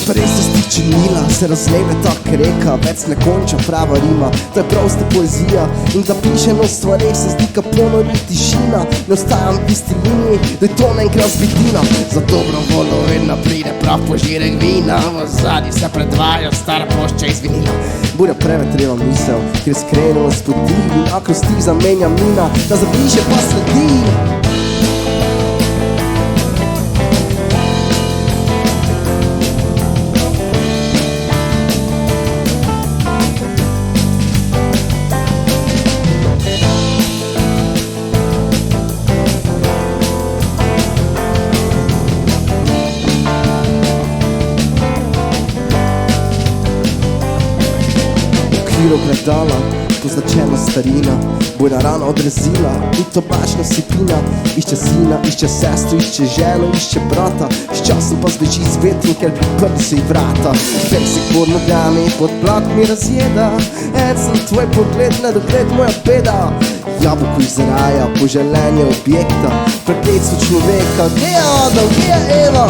Res se stiče Nila, se razleve tak reka, več ne konča prava rima. To je prosta poezija in da piše o stvareh se zdi, ka ponori tišina. Ne ostajam v isti liniji, da je to naenkrat zbidina. Za dobro voljo vedno pride prav požirek vina. V zadnji se predvaja stara plošča iz vinila. Burja prevetrila misel, ker skrenula spoti in akrosti zamenja mina, da za bliže pa sledi. Gledala, poznačena starina, bojna rana odrezila in tobačna sipina. Išče sina, išče sestro, išče ženo, išče brata. S časom pa zbeži z vetrom, ker priprli se ji vrata. Pesek pod nogami, pod blak mi razjeda. Sem tvoj pogled, nedogled moja beda. Jabolko iz raja, poželenje objekta, prekletstvo človeka. Gdje je Adam, gdje je Eva?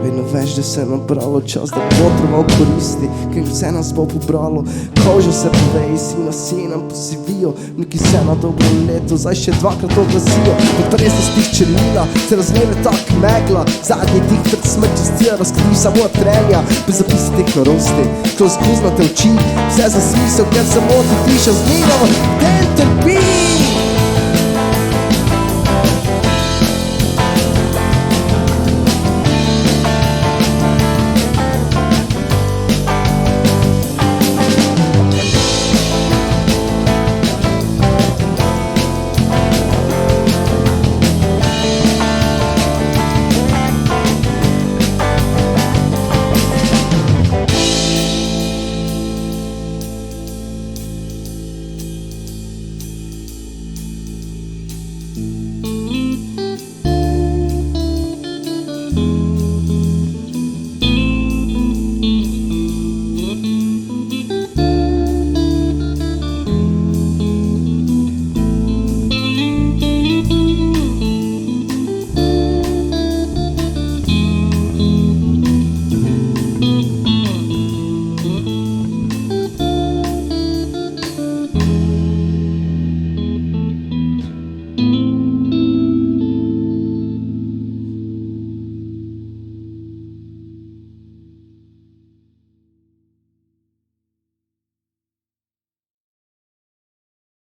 Vedno več, da se nabralo čas, da potreba koristi, ker vse nas bo pobralo. Koža se poveji, sina posivijo, neki se na dobro leto, zdaj še dvakrat oglasijo. Kot res se stiče Nila, se razmeve tak megla. Zadnji dih pred smrti stila razkrivi samo trenja. Bez zapisi teh norosti, kroz guznate oči, vse za smisel, ker se moti tiša z njim, ten trpi.